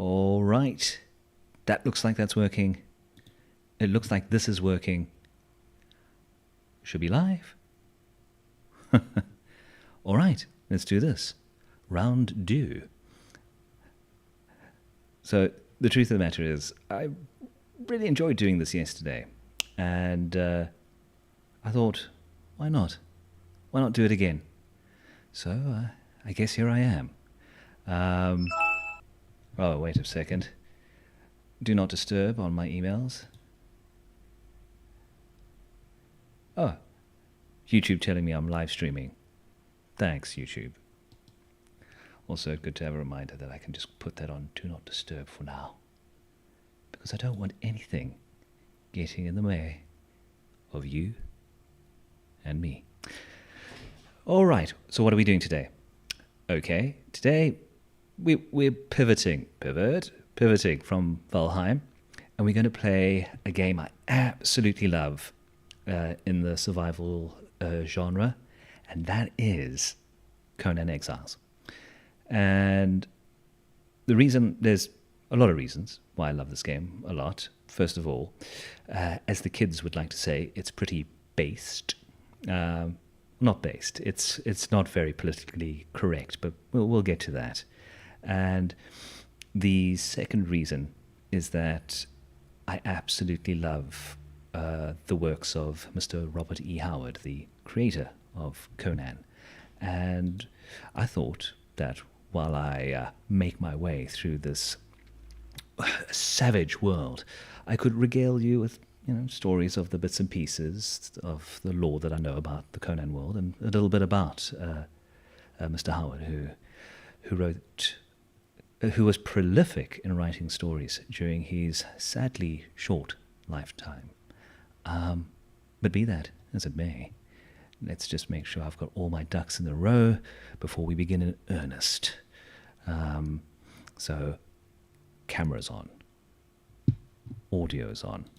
All right. That looks like that's working. It looks like this is working. Should be live. All right, let's do this. Round do. So the truth of the matter is, I really enjoyed doing this yesterday. And I thought, why not? Why not do it again? So I guess here I am. Oh, wait a second. Do not disturb on my emails. Oh, YouTube telling me I'm live streaming. Thanks, YouTube. Also, good to have a reminder that I can just put that on Do Not Disturb for now. Because I don't want anything getting in the way of you and me. All right, so what are we doing today? Okay, today we're pivoting from Valheim, and we're going to play a game I absolutely love in the survival genre, and that is Conan Exiles. And the reason, there's a lot of reasons why I love this game a lot. First of all, as the kids would like to say, it's pretty based. Not based. It's not very politically correct, but we'll get to that. And the second reason is that I absolutely love the works of Mr. Robert E. Howard, the creator of Conan. And I thought that while I make my way through this savage world, I could regale you with stories of the bits and pieces of the lore that I know about the Conan world, and a little bit about Mr. Howard, who was prolific in writing stories during his sadly short lifetime. But be that as it may, let's just make sure I've got all my ducks in a row before we begin in earnest. So, cameras on, audio's on.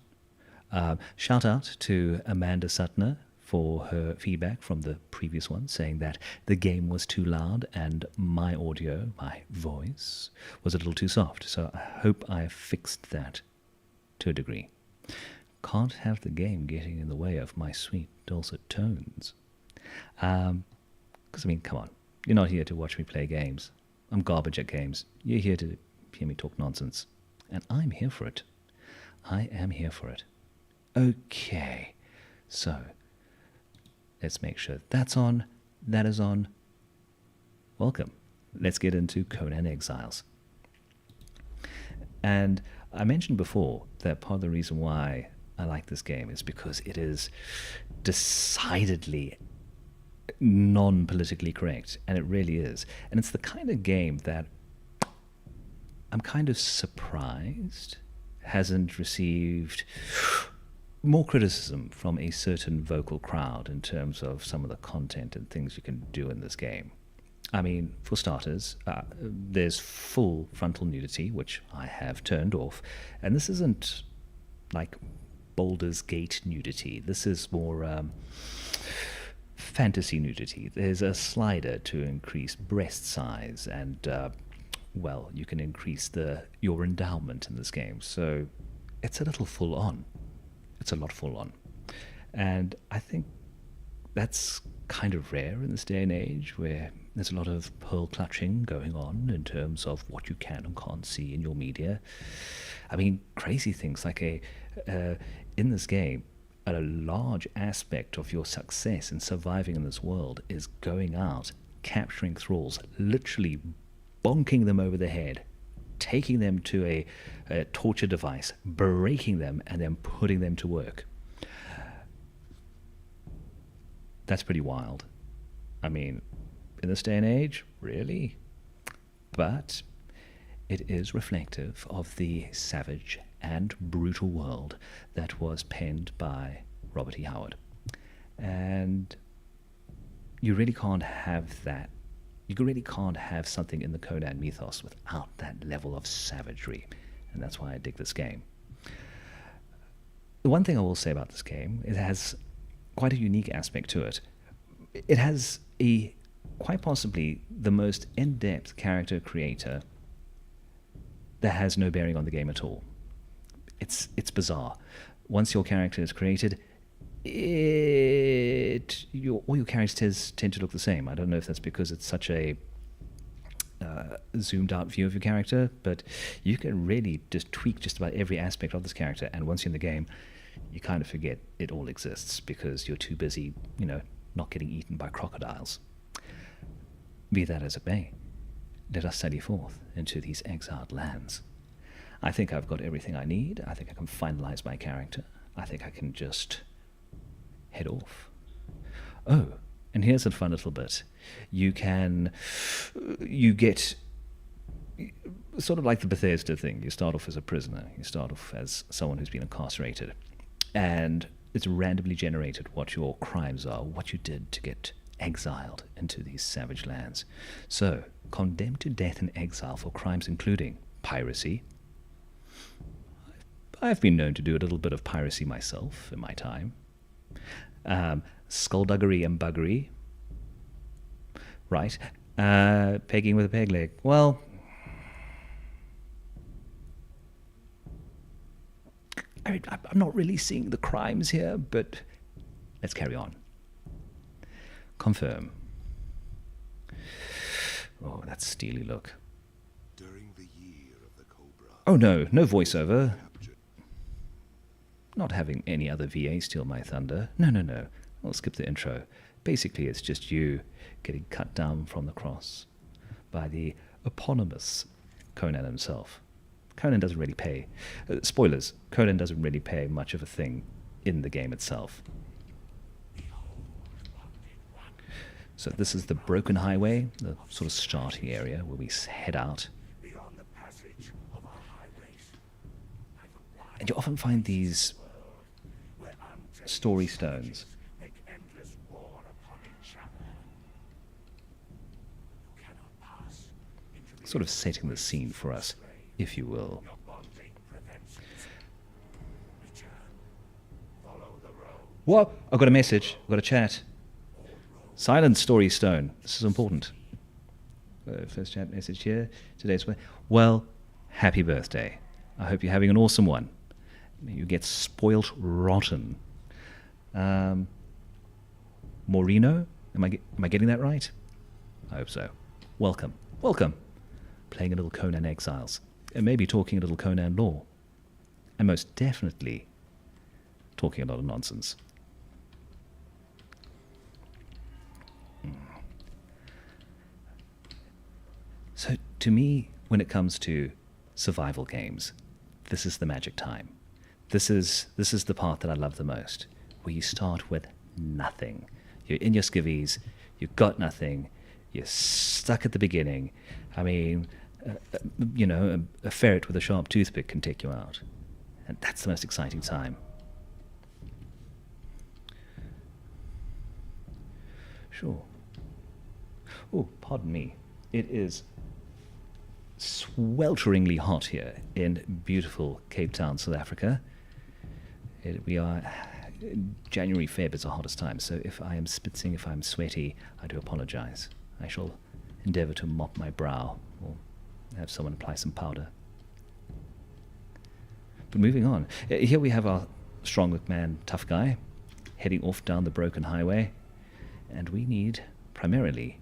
Shout out to Amanda Sutner for her feedback from the previous one, saying that the game was too loud and my audio, my voice, was a little too soft. So I hope I fixed that to a degree. Can't have the game getting in the way of my sweet dulcet tones. Because, come on. You're not here to watch me play games. I'm garbage at games. You're here to hear me talk nonsense. And I'm here for it. I am here for it. Okay. So, let's make sure that's on, that is on. Welcome. Let's get into Conan Exiles. And I mentioned before that part of the reason why I like this game is because it is decidedly non-politically correct, and it really is. And it's the kind of game that I'm kind of surprised hasn't received more criticism from a certain vocal crowd in terms of some of the content and things you can do in this game. For starters, there's full frontal nudity, which I have turned off, and this isn't like Baldur's Gate nudity. This is more fantasy nudity. There's a slider to increase breast size, and you can increase your endowment in this game. So it's a little full on. It's a lot full on, and I think that's kind of rare in this day and age, where there's a lot of pearl clutching going on in terms of what you can and can't see in your media. Crazy things like in this game, a large aspect of your success in surviving in this world is going out, capturing thralls, literally bonking them over the head, taking them to a torture device, breaking them, and then putting them to work. That's pretty wild. In this day and age, really? But it is reflective of the savage and brutal world that was penned by Robert E. Howard. And you really can't have that. You really can't have something in the Conan mythos without that level of savagery. And that's why I dig this game. The one thing I will say about this game, it has quite a unique aspect to it. It has quite possibly the most in-depth character creator that has no bearing on the game at all. It's bizarre. Once your character is created, all your characters tend to look the same. I don't know if that's because it's such a zoomed out view of your character, but you can really just tweak just about every aspect of this character, and once you're in the game, you kind of forget it all exists because you're too busy, not getting eaten by crocodiles. Be that as it may, let us sally forth into these exiled lands. I think I've got everything I need. I think I can finalize my character. I think I can just head off. Oh, and here's a fun little bit. You get sort of like the Bethesda thing. You start off as a prisoner. You start off as someone who's been incarcerated. And it's randomly generated what your crimes are, what you did to get exiled into these savage lands. So, condemned to death in exile for crimes including piracy. I've been known to do a little bit of piracy myself in my time. Skullduggery and buggery. Right. Pegging with a peg leg. Well, I'm not really seeing the crimes here, but let's carry on. Confirm. Oh, that steely look. During the year of the Cobra. Oh no voiceover. Not having any other VA steal my thunder. No. I'll skip the intro. Basically, it's just you getting cut down from the cross by the eponymous Conan himself. Conan doesn't really pay. Spoilers, Conan doesn't really pay much of a thing in the game itself. So this is the broken highway, the sort of starting area where we head out. And you often find these story stones. Sort of setting the scene for us, if you will. What? I've got a message. I've got a chat. Silent story stone. This is important. First chat message here. Today's well, happy birthday. I hope you're having an awesome one. You get spoilt rotten. Moreno? Am I getting that right? I hope so. Welcome. Playing a little Conan Exiles. And maybe talking a little Conan lore. And most definitely talking a lot of nonsense. So to me, when it comes to survival games, this is the magic time. This is the part that I love the most, where you start with nothing. You're in your skivvies, you've got nothing, you're stuck at the beginning. I mean, a ferret with a sharp toothpick can take you out. And that's the most exciting time. Sure. Oh, pardon me. It is swelteringly hot here in beautiful Cape Town, South Africa. We are... January, Feb is the hottest time, so if I am spitzing, if I'm sweaty, I do apologize. I shall endeavor to mop my brow or have someone apply some powder. But moving on, here we have our strong McMahon tough guy heading off down the broken highway, and we need primarily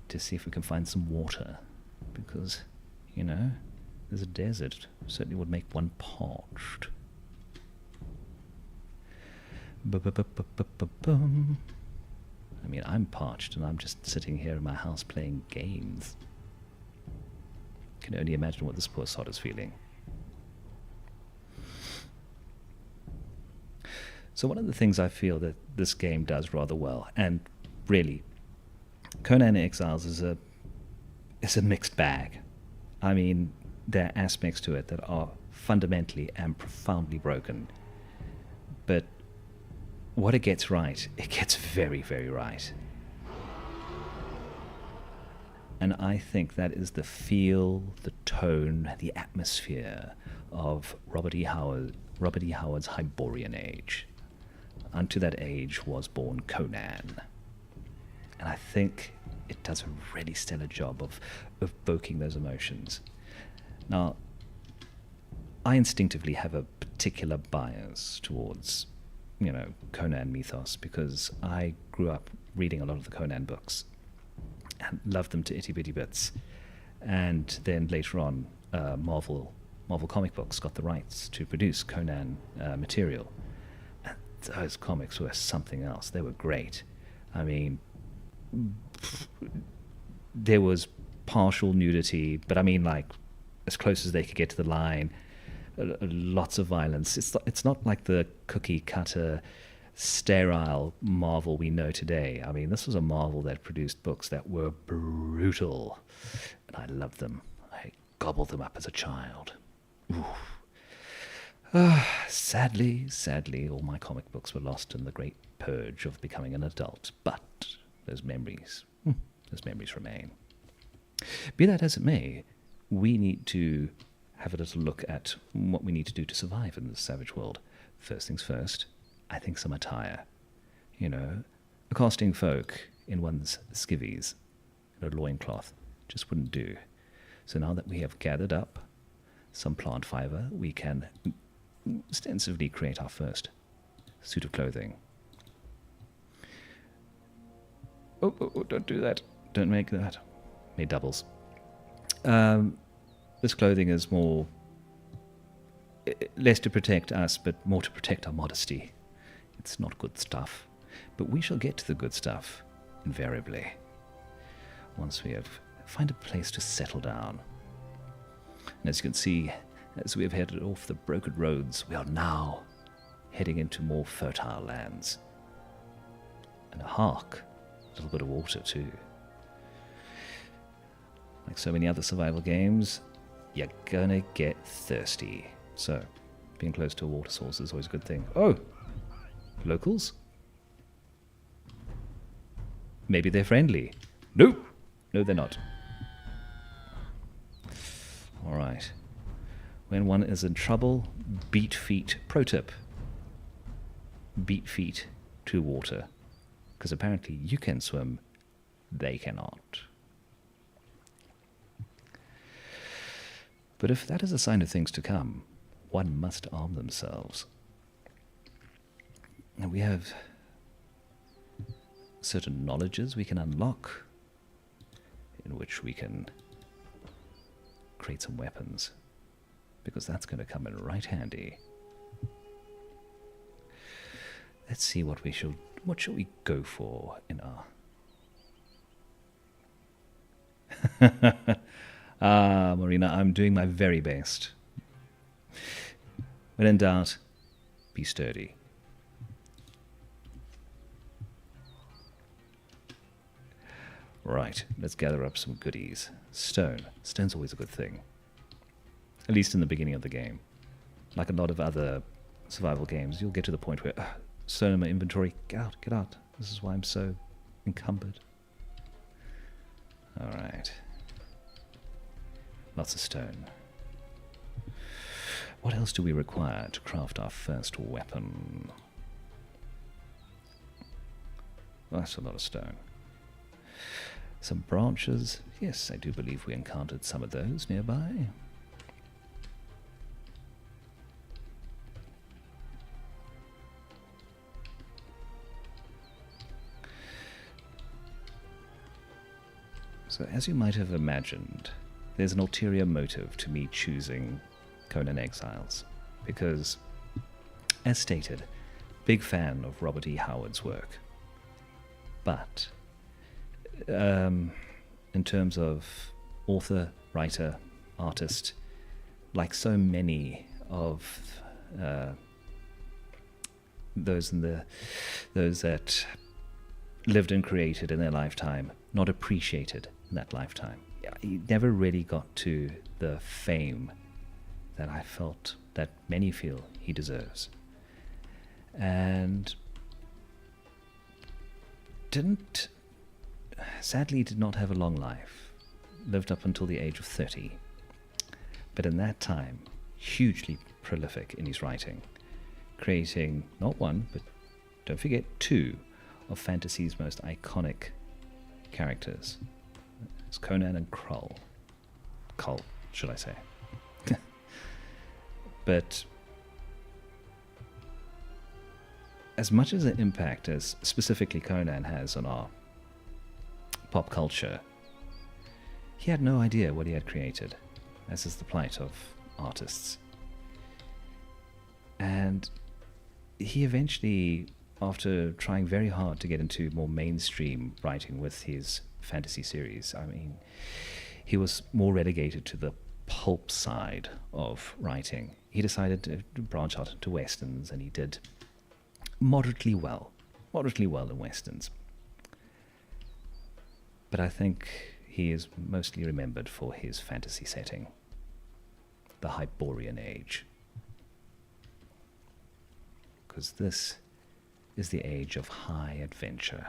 to see if we can find some water, because, there's a desert. Certainly would make one parched. I mean, I'm parched and I'm just sitting here in my house playing games. Can only imagine what this poor sod is feeling. So one of the things I feel that this game does rather well, and really, Conan Exiles is a mixed bag. I mean, there are aspects to it that are fundamentally and profoundly broken. But what it gets right, it gets very, very right. And I think that is the feel, the tone, the atmosphere of Robert E. Howard's Hyborian Age. Unto that age was born Conan. And I think it does a really stellar job of evoking those emotions. Now, I instinctively have a particular bias towards, Conan mythos, because I grew up reading a lot of the Conan books and loved them to itty bitty bits. And then later on, Marvel comic books got the rights to produce Conan material. And those comics were something else. They were great. I mean, there was partial nudity, but I mean, like, as close as they could get to the line. Lots of violence. It's not like the cookie cutter, sterile Marvel we know today. I mean, this was a Marvel that produced books that were brutal, and I loved them. I gobbled them up as a child. Sadly, all my comic books were lost in the great purge of becoming an adult. But those memories remain. Be that as it may, we need to have a little look at what we need to do to survive in this savage world. First things first, I think some attire. Accosting folk in one's skivvies and a loincloth just wouldn't do. So now that we have gathered up some plant fiber, we can ostensibly create our first suit of clothing. Oh, don't do that. Don't make that. Made doubles. This clothing is less to protect us, but more to protect our modesty. It's not good stuff, but we shall get to the good stuff, invariably, once we find a place to settle down. And as you can see, as we have headed off the broken roads, we are now heading into more fertile lands. And hark, a little bit of water too. Like so many other survival games, you're gonna get thirsty. So, being close to a water source is always a good thing. Oh! Locals? Maybe they're friendly. No, they're not. Alright. When one is in trouble, beat feet. Pro tip. Beat feet to water. Because apparently you can swim, they cannot. But if that is a sign of things to come, one must arm themselves. And we have certain knowledges we can unlock, in which we can create some weapons, because that's going to come in right handy. Let's see what shall we go for in our... Marina, I'm doing my very best. When in doubt, be sturdy. Right, let's gather up some goodies. Stone. Stone's always a good thing. At least in the beginning of the game. Like a lot of other survival games, you'll get to the point where, stone in my inventory, get out. This is why I'm so encumbered. Alright. Lots of stone. What else do we require to craft our first weapon? Well, that's a lot of stone. Some branches. Yes, I do believe we encountered some of those nearby. So, as you might have imagined, there's an ulterior motive to me choosing Conan Exiles, because, as stated, big fan of Robert E. Howard's work. But, in terms of author, writer, artist, like so many of those that lived and created in their lifetime, not appreciated in that lifetime. He never really got to the fame that I felt that many feel he deserves. And sadly did not have a long life. Lived up until the age of 30. But in that time, hugely prolific in his writing, creating not one, but don't forget 2 of fantasy's most iconic characters. It's Conan and Kull, should I say. But as much as an impact as specifically Conan has on our pop culture, he had no idea what he had created, as is the plight of artists. And he eventually, after trying very hard to get into more mainstream writing with his fantasy series, I mean, he was more relegated to the pulp side of writing. He decided to branch out into westerns, and he did moderately well in westerns. But I think he is mostly remembered for his fantasy setting, the Hyborian Age. Because this is the age of high adventure.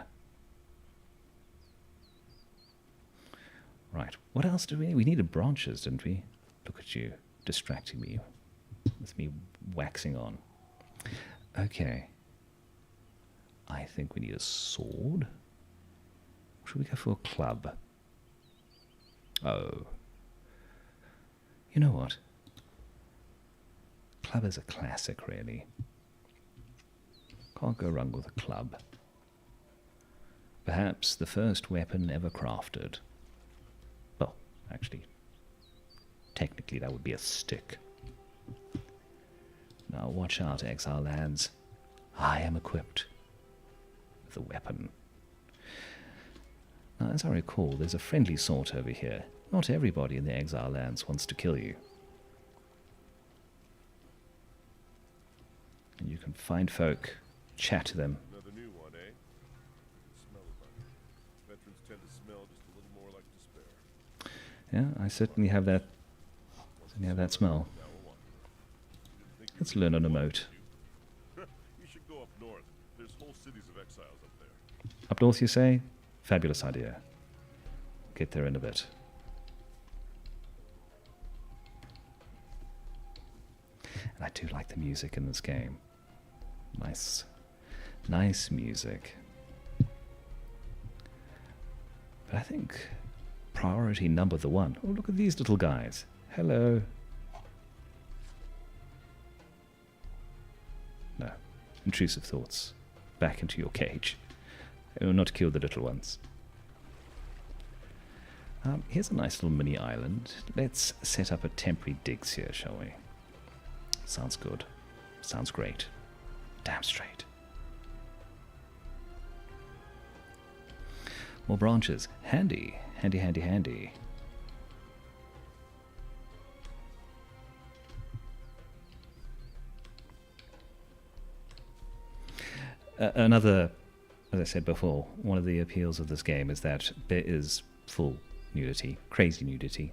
Right, what else do we need? We needed branches, didn't we? Look at you, distracting me with me waxing on. Okay. I think we need a sword. Should we go for a club? Oh. You know what? Club is a classic, really. Can't go wrong with a club. Perhaps the first weapon ever crafted. Well, actually, technically that would be a stick. Now watch out, Exile lads. I am equipped with a weapon. Now, as I recall, there's a friendly sort over here. Not everybody in the Exile lands wants to kill you. And you can find folk, chat to them. Another new one, eh? Smell it, buddy. Veterans tend to smell just a little more like despair. Yeah, I certainly have that. Smell. Let's learn an emote. You should go up north. There's whole cities of exiles up there. Up north, you say? Fabulous idea. Get there in a bit. And I do like the music in this game. Nice music. But I think priority number one. Oh, look at these little guys. Hello. No. Intrusive thoughts. Back into your cage. Oh, not kill the little ones. Here's a nice little mini island. Let's set up a temporary digs here, shall we? Sounds good. Sounds great. Damn straight. More branches. Handy. Handy, handy, handy. Another, as I said before, one of the appeals of this game is that there is full nudity, crazy nudity.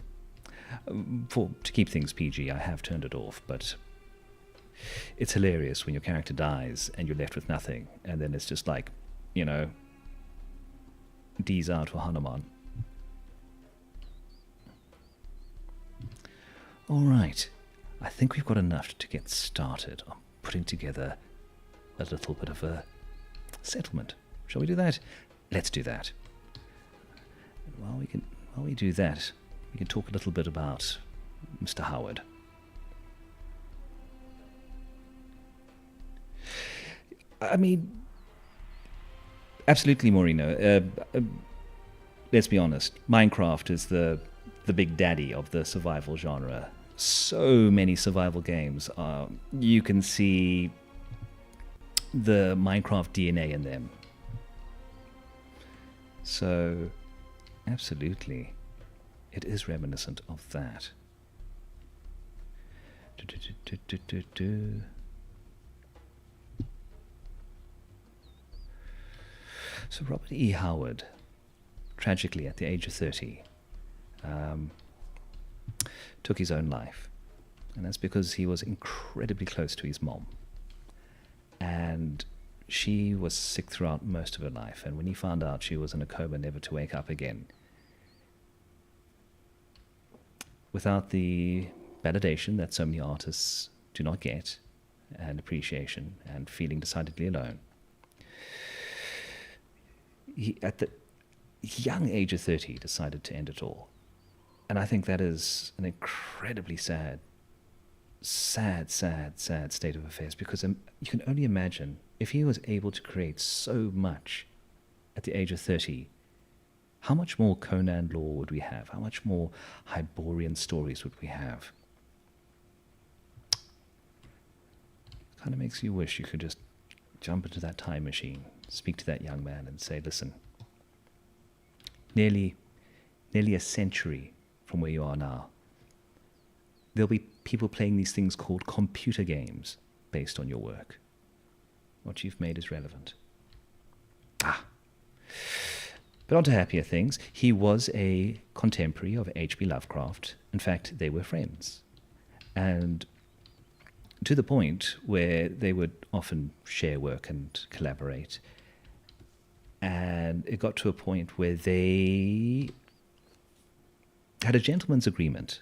To keep things PG, I have turned it off, but it's hilarious when your character dies and you're left with nothing, and then it's just like, you know, D's out for Hanuman. Alright, I think we've got enough to get started on putting together a little bit of a settlement. Shall we do that? Let's do that. And while we do that, we can talk a little bit about Mr. Howard. I mean, absolutely, Moreno. Let's be honest. Minecraft is the big daddy of the survival genre. So many survival games. You can see the Minecraft DNA in them. So, absolutely, it is reminiscent of that. So Robert E. Howard, tragically at the age of 30, took his own life. And that's because he was incredibly close to his mom. And she was sick throughout most of her life. And when he found out she was in a coma, never to wake up again, without the validation that so many artists do not get, and appreciation, and feeling decidedly alone, he, at the young age of 30, decided to end it all. And I think that is an incredibly sad sad, sad, sad state of affairs, because you can only imagine if he was able to create so much at the age of 30, how much more Conan lore would we have? How much more Hyborian stories would we have? Kind of makes you wish you could just jump into that time machine, speak to that young man and say, listen, nearly a century from where you are now, there'll be people playing these things called computer games based on your work. What you've made is relevant. But on to happier things. He was a contemporary of H.P. Lovecraft. In fact, they were friends. And to the point where they would often share work and collaborate. And it got to a point where they had a gentleman's agreement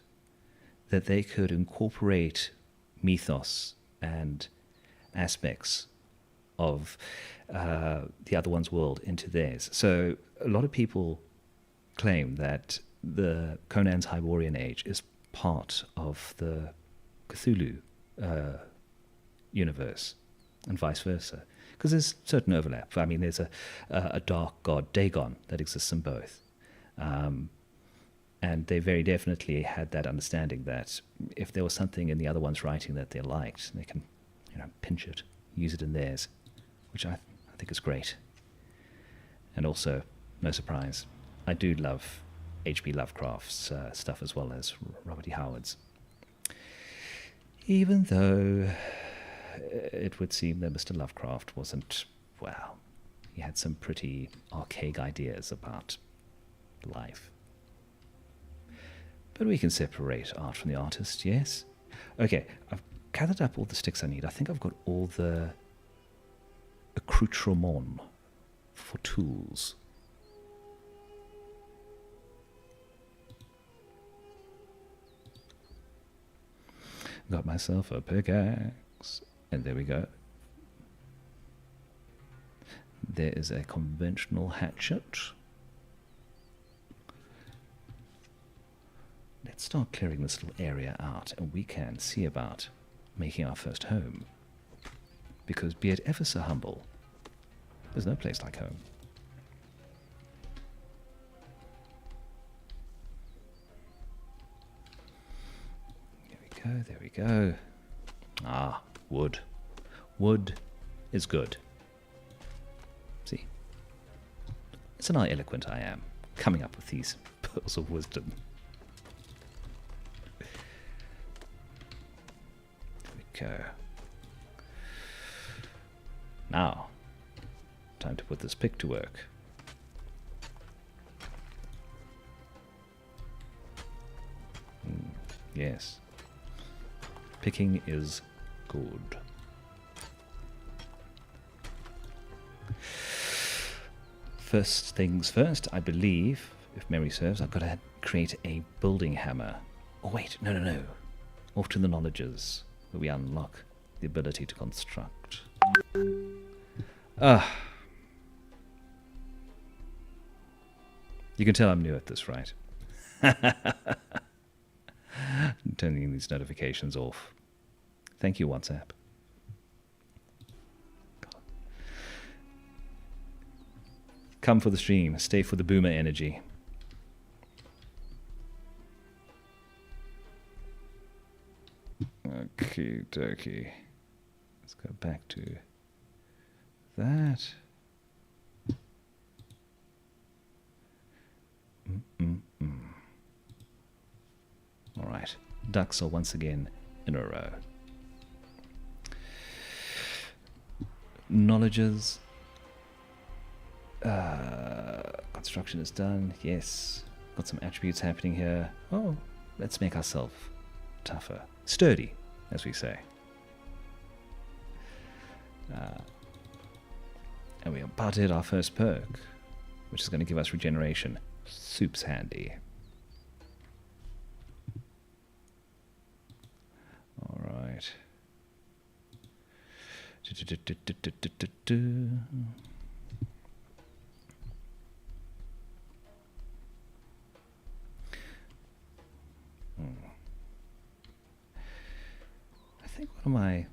that they could incorporate mythos and aspects of the other one's world into theirs. So a lot of people claim that the Conan's Hyborian Age is part of the Cthulhu universe, and vice versa, because there's certain overlap. I mean, there's a dark god, Dagon, that exists in both. And they very definitely had that understanding that if there was something in the other one's writing that they liked, they can, pinch it, use it in theirs, which I think is great. And also, no surprise, I do love H.P. Lovecraft's stuff as well as Robert E. Howard's. Even though it would seem that Mr. Lovecraft wasn't, well, he had some pretty archaic ideas about life. But we can separate art from the artist, yes? Okay, I've gathered up all the sticks I need. I think I've got all the accoutrements for tools. Got myself a pickaxe, and there we go. There is a conventional hatchet. Let's start clearing this little area out, and we can see about making our first home. Because be it ever so humble, there's no place like home. There we go. Ah, wood. Wood is good. See? Listen how eloquent I am, coming up with these pearls of wisdom. There we go. Now, time to put this pick to work. Yes. Picking is good. First things first, I believe, if memory serves, I've got to create a building hammer. Oh wait, no. Off to the knowledges, where we unlock the ability to construct. You can tell I'm new at this, right? I'm turning these notifications off. Thank you, WhatsApp. Come for the stream. Stay for the boomer energy. Okie dokie. Let's go back to that. All right. Ducks are once again in a row. Knowledges. Construction is done. Yes. Got some attributes happening here. Oh, let's make ourselves tougher. Sturdy, as we say. And we about to hit our first perk, which is going to give us regeneration. Soup's handy. All right. think one of my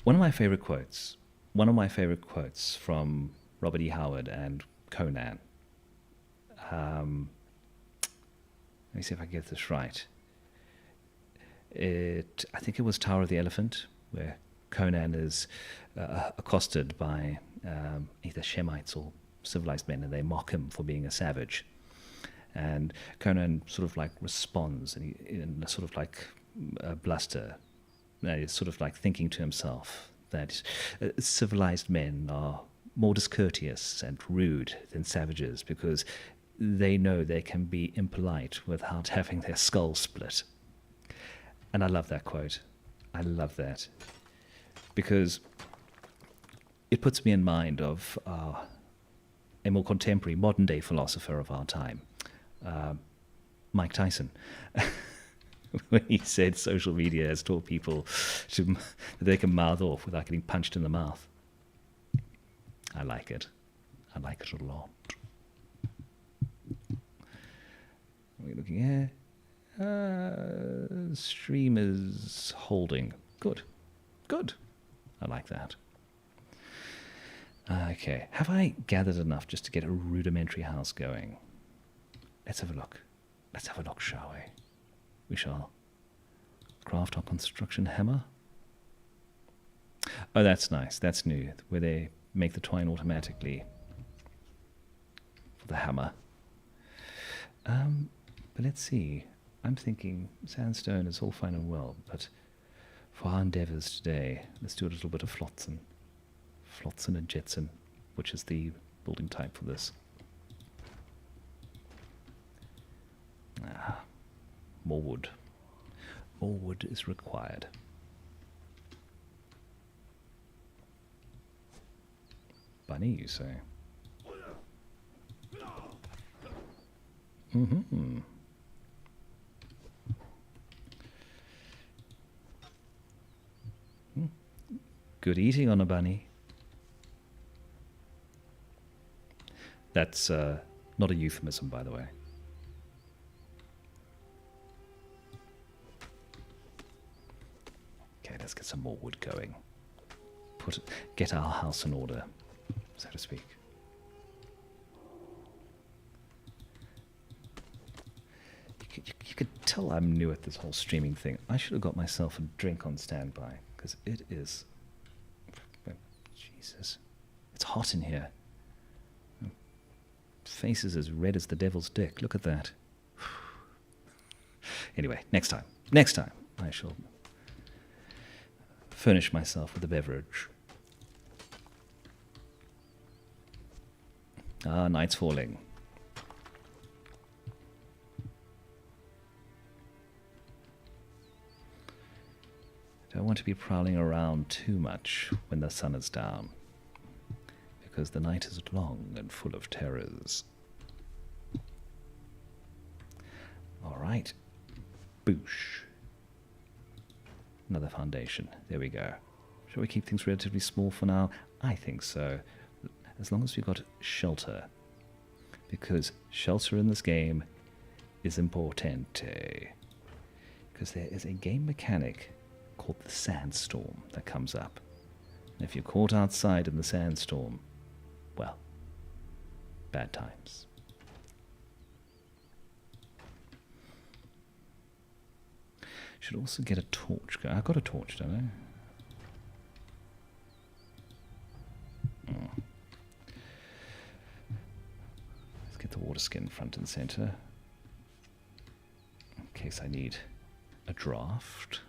one of my favorite quotes from Robert E. Howard and Conan. Let me see if I get this right. I think it was Tower of the Elephant, where Conan is accosted by either Shemites or civilized men, and they mock him for being a savage. And Conan sort of like responds in a sort of like bluster. He's sort of like thinking to himself that civilized men are more discourteous and rude than savages because they know they can be impolite without having their skull split. And I love that quote. I love that. Because it puts me in mind of a more contemporary, modern-day philosopher of our time, Mike Tyson, when he said social media has taught people that they can mouth off without getting punched in the mouth. I like it. I like it a lot. What are we looking at? Stream is holding. Good. Good. I like that. Okay. Have I gathered enough just to get a rudimentary house going? Let's have a look. Let's have a look, shall we? We shall craft our construction hammer. Oh, that's nice. That's new. Where they make the twine automatically for the hammer. But let's see. I'm thinking sandstone is all fine and well, but for our endeavours today, let's do a little bit of flotsam. Flotsam and jetsam, which is the building type for this. More wood. More wood is required. Bunny, you say? Mm-hmm. Good eating on a bunny. That's not a euphemism, by the way. Okay, let's get some more wood going. Get our house in order, so to speak. You could tell I'm new at this whole streaming thing. I should have got myself a drink on standby, because it is... Jesus. It's hot in here. Face is as red as the devil's dick. Look at that. Anyway, next time I shall furnish myself with a beverage. Ah, night's falling. Don't want to be prowling around too much when the sun is down, because the night is long and full of terrors. All right. Boosh. Another foundation. There we go. Shall we keep things relatively small for now? I think so. As long as we've got shelter. Because shelter in this game is importante. Because there is a game mechanic called the sandstorm that comes up. And if you're caught outside in the sandstorm, well, bad times. Should also get a torch. I've got a torch, don't I? Let's get the water skin front and center, in case I need a draft.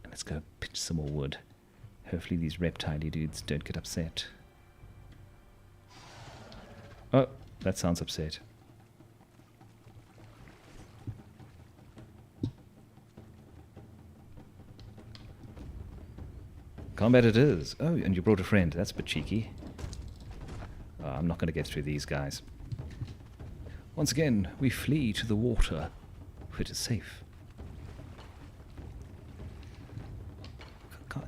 And let's go pitch some more wood. Hopefully these reptile-y dudes don't get upset. Oh, that sounds upset. Combat it is. Oh, and you brought a friend. That's a bit cheeky. I'm not going to get through these guys. Once again, we flee to the water, where it is safe. God.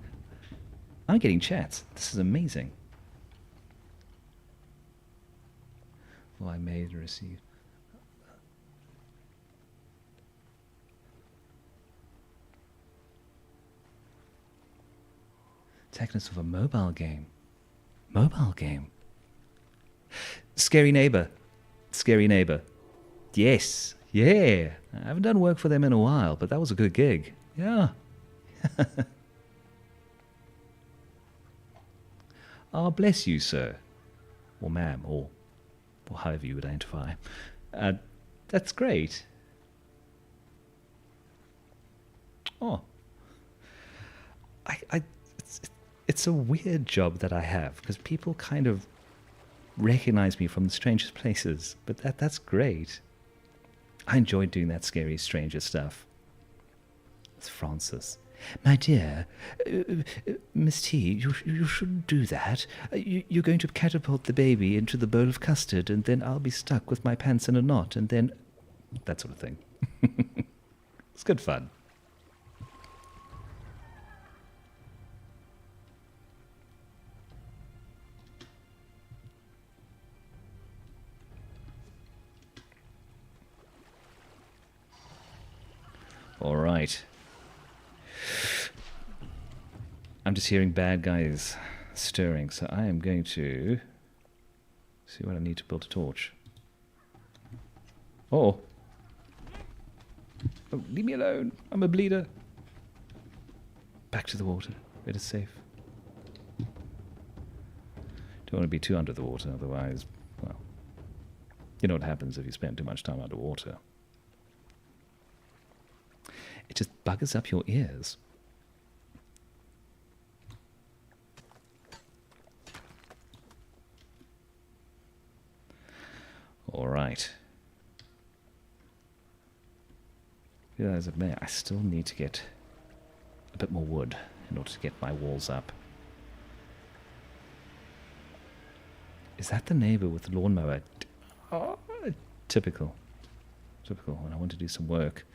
I'm getting chats. This is amazing. Oh, I made and received. Protagonist of a mobile game. Mobile game. Scary Neighbor. Scary Neighbor. Yes. Yeah. I haven't done work for them in a while, but that was a good gig. Yeah. Ah, bless you, sir. Or ma'am, or however you would identify. That's great. Oh. It's a weird job that I have, because people kind of recognize me from the strangest places, but that's great. I enjoyed doing that scary stranger stuff. It's Francis. My dear, Miss T, you shouldn't do that. You're going to catapult the baby into the bowl of custard, and then I'll be stuck with my pants in a knot, and then... that sort of thing. It's good fun. All right. I'm just hearing bad guys stirring, so I am going to see what I need to build a torch. Oh, leave me alone. I'm a bleeder. Back to the water. It is safe. Don't want to be too under the water, otherwise, well, you know what happens if you spend too much time underwater. It just buggers up your ears. All right. As I may, I still need to get a bit more wood in order to get my walls up. Is that the neighbor with the lawnmower? Oh, typical. Typical. When I want to do some work.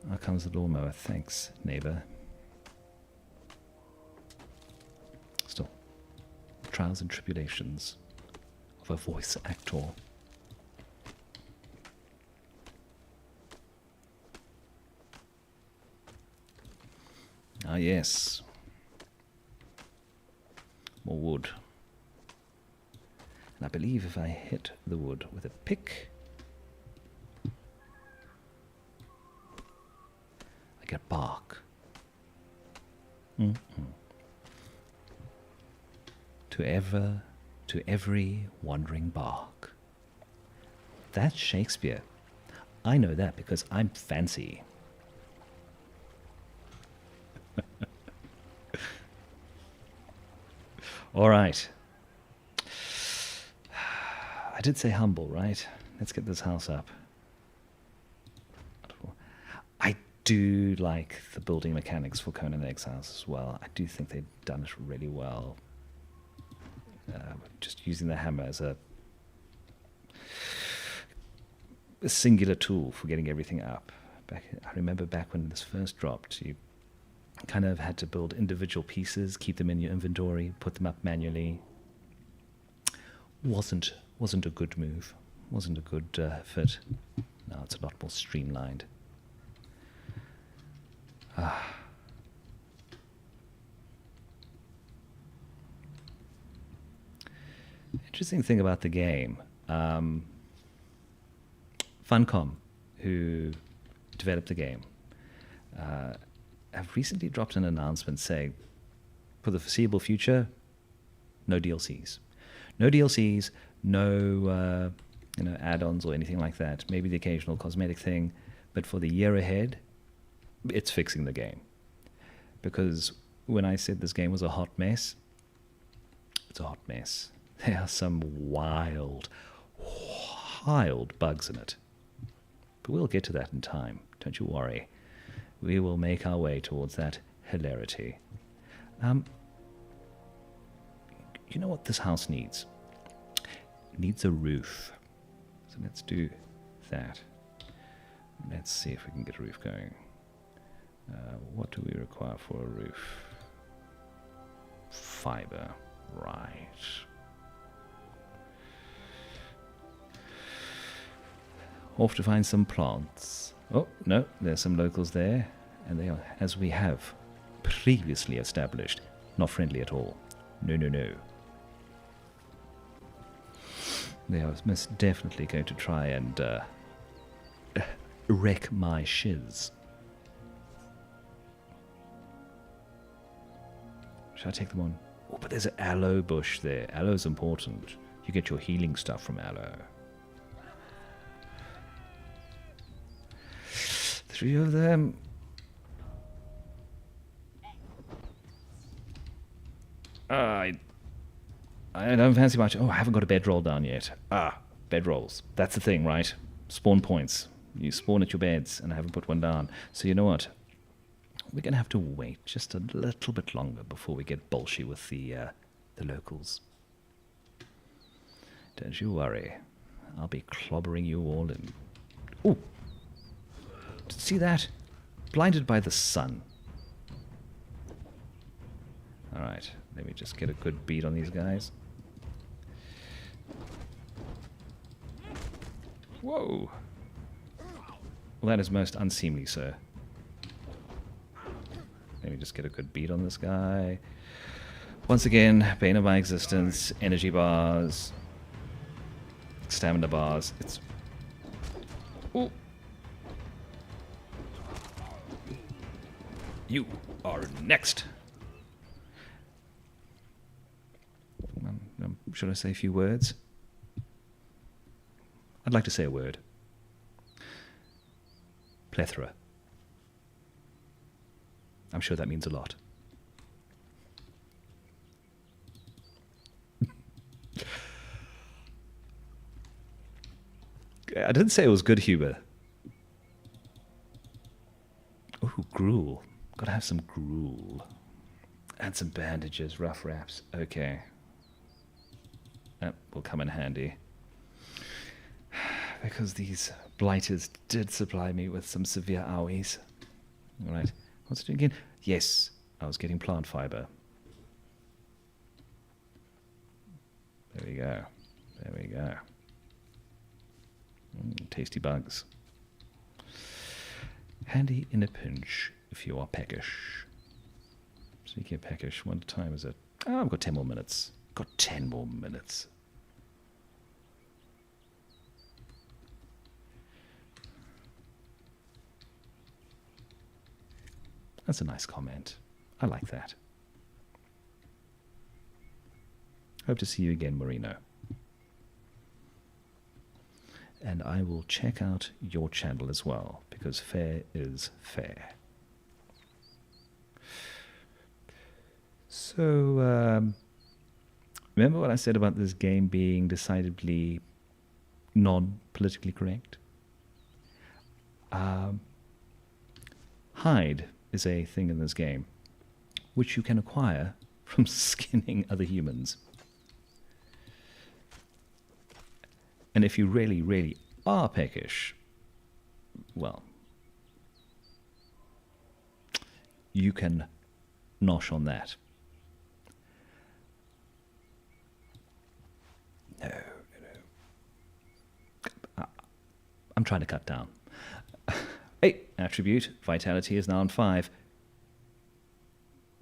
Here comes the lawnmower. Thanks, neighbor. Still, trials and tribulations of a voice actor. Ah, yes. More wood. And I believe if I hit the wood with a pick, I get bark. To every wandering bark. That's Shakespeare. I know that because I'm fancy. All right. I did say humble, right? Let's get this house up. I do like the building mechanics for Conan Exiles as well. I do think they've done it really well. Just using the hammer as a singular tool for getting everything up. I remember back when this first dropped, you kind of had to build individual pieces, keep them in your inventory, put them up manually. Wasn't a good move. Wasn't a good fit. Now it's a lot more streamlined. Interesting thing about the game, Funcom, who developed the game, have recently dropped an announcement saying, for the foreseeable future, no DLCs. No DLCs, no add-ons or anything like that. Maybe the occasional cosmetic thing, but for the year ahead, it's fixing the game. Because when I said this game was a hot mess, it's a hot mess. There are some wild bugs in it. But we'll get to that in time. Don't you worry. We will make our way towards that hilarity. You know what this house needs? It needs a roof. So let's do that. Let's see if we can get a roof going. What do we require for a roof? Fiber. Right. Off to find some plants. Oh, no, there's some locals there. And they are, as we have previously established. Not friendly at all. No, no, no. They are most definitely going to try and wreck my shiz. Should I take them on? Oh, but there's an aloe bush there. Aloe's important. You get your healing stuff from aloe. 3 of them. I don't fancy much. Oh, I haven't got a bedroll down yet. Bedrolls. That's the thing, right? Spawn points. You spawn at your beds, and I haven't put one down. So you know what? We're going to have to wait just a little bit longer before we get bolshy with the locals. Don't you worry. I'll be clobbering you all in. Ooh! See that? Blinded by the sun. Alright, let me just get a good beat on these guys. Whoa! Well, that is most unseemly, sir. Let me just get a good beat on this guy. Once again, bane of my existence, energy bars, stamina bars. It's... Ooh! You are next! Should I say a few words? I'd like to say a word. Plethora. I'm sure that means a lot. I didn't say it was good humor. Ooh, gruel. Gotta have some gruel. And some bandages, rough wraps. Okay. That will come in handy. Because these blighters did supply me with some severe owies. Alright. What's it doing again? Yes, I was getting plant fiber. There we go. There we go. Tasty bugs. Handy in a pinch if you are peckish. Speaking of peckish, what time is it? Oh, I've got 10 more minutes. Got 10 more minutes. That's a nice comment. I like that. Hope to see you again, Marino. And I will check out your channel as well, because fair is fair. So, remember what I said about this game being decidedly non-politically correct? Hide is a thing in this game, which you can acquire from skinning other humans. And if you really, really are peckish, well, you can nosh on that. No. I'm trying to cut down. Hey, attribute, vitality is now on 5.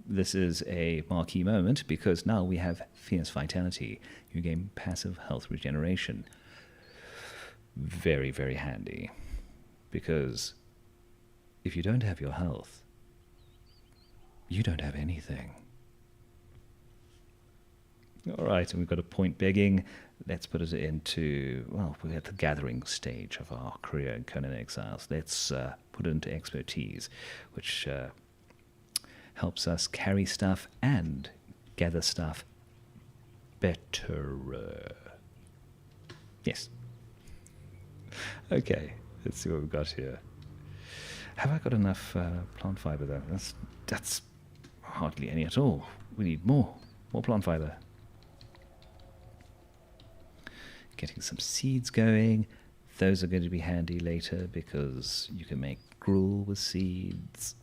This is a marquee moment because now we have fierce vitality. You gain passive health regeneration. Very, very handy. Because if you don't have your health, you don't have anything. Alright, and we've got a point begging. Let's put it into, well, we're at the gathering stage of our career in Conan Exiles. Let's put it into expertise, which helps us carry stuff and gather stuff better. Yes. Okay, let's see what we've got here. Have I got enough plant fiber though? That's hardly any at all. We need more plant fiber. Getting some seeds going. Those are going to be handy later because you can make gruel with seeds.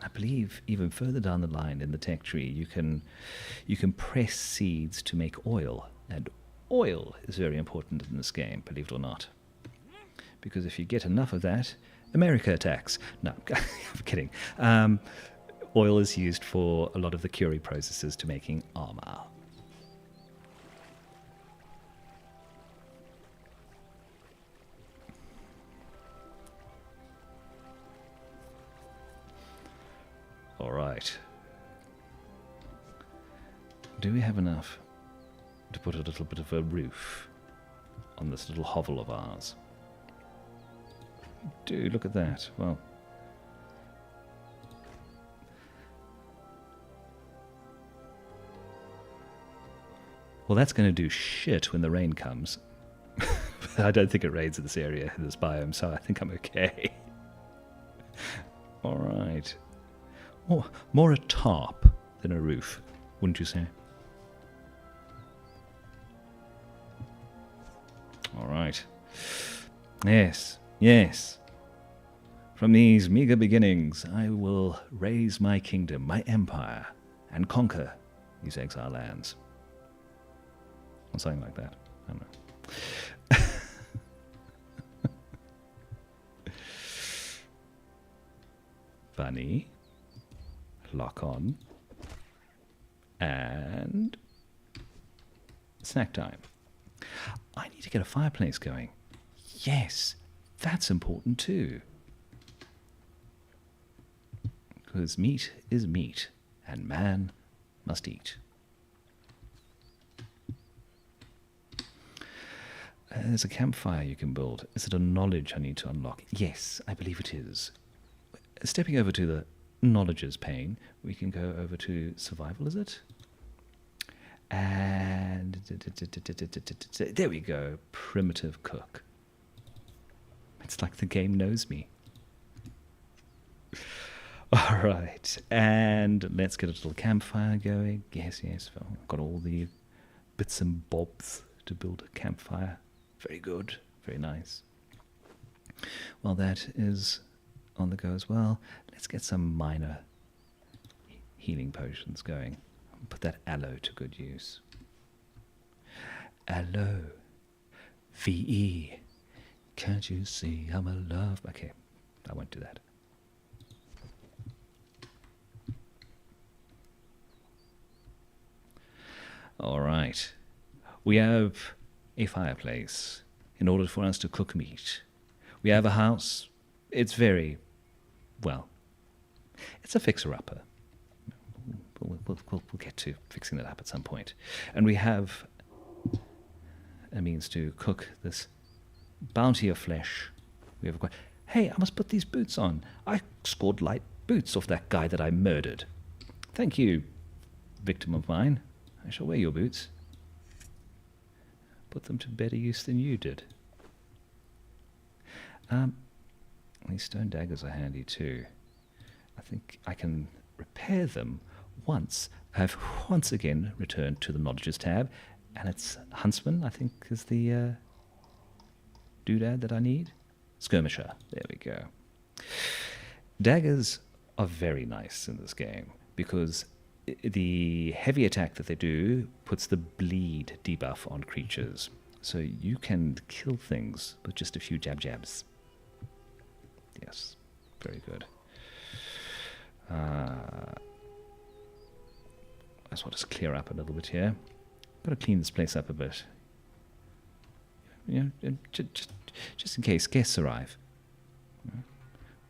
I believe even further down the line in the tech tree you can press seeds to make oil, and oil is very important in this game, believe it or not. Because if you get enough of that, America attacks. No, I'm kidding. Oil is used for a lot of the curie processes to making armor. All right. Do we have enough to put a little bit of a roof on this little hovel of ours? We do, look at that. Well, that's going to do shit when the rain comes. I don't think it rains in this area, in this biome, so I think I'm okay. All right. More a tarp than a roof, wouldn't you say? All right. Yes, yes. From these meager beginnings, I will raise my kingdom, my empire, and conquer these exile lands. Or something like that. I don't know. Funny. Lock on. And snack time. I need to get a fireplace going. Yes, that's important too. Because meat is meat, and man must eat. There's a campfire you can build. Is it a knowledge I need to unlock? Yes, I believe it is. Stepping over to the knowledges pane, we can go over to survival, is it? And there we go, primitive cook. It's like the game knows me. All right, and let's get a little campfire going. Yes, yes, I've got all the bits and bobs to build a campfire. Very good, very nice. Well, that is on the go as well. Let's get some minor healing potions going. Put that aloe to good use. Aloe. VE. Can't you see I'm a love? Okay, I won't do that. All right. We have a fireplace in order for us to cook meat. We have a house. It's very, well, it's a fixer-upper. We'll get to fixing that up at some point. And we have a means to cook this bounty of flesh. We have hey, I must put these boots on. I scored light boots off that guy that I murdered. Thank you, victim of mine. I shall wear your boots. Put them to better use than you did. These stone daggers are handy too. I think I can repair them once. I've once again returned to the Knowledges tab, and it's Huntsman, I think, is the doodad that I need. Skirmisher, there we go. Daggers are very nice in this game, because the heavy attack that they do puts the bleed debuff on creatures. So you can kill things with just a few jabs. Yes, very good. I just want to clear up a little bit here. Got to clean this place up a bit. You know, just in case guests arrive.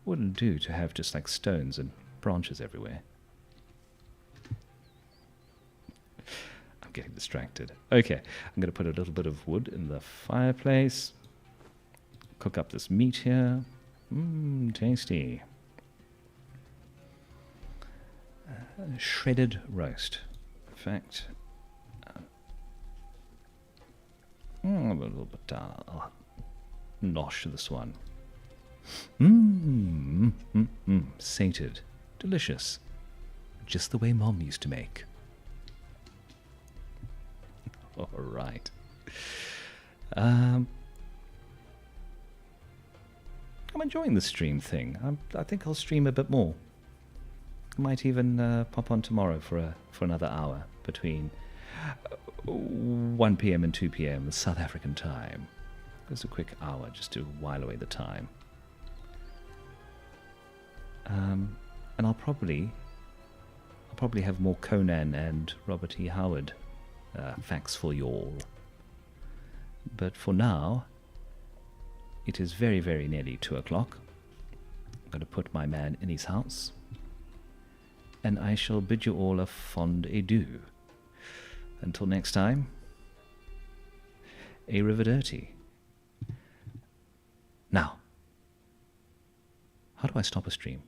Wouldn't do to have just like stones and branches everywhere. I'm getting distracted. Okay, I'm going to put a little bit of wood in the fireplace. Cook up this meat here. Tasty. Shredded roast. In fact, a little bit nosh to this one. Sated. Delicious. Just the way Mom used to make. All right. I'm enjoying the stream thing. I think I'll stream a bit more. I might even pop on tomorrow for another hour between 1 p.m. and 2 p.m. South African time. Just a quick hour just to while away the time. And I'll probably have more Conan and Robert E. Howard facts for you all. But for now, it is very, very nearly 2 o'clock. I'm going to put my man in his house, and I shall bid you all a fond adieu. Until next time, arrivederci. Now, how do I stop a stream?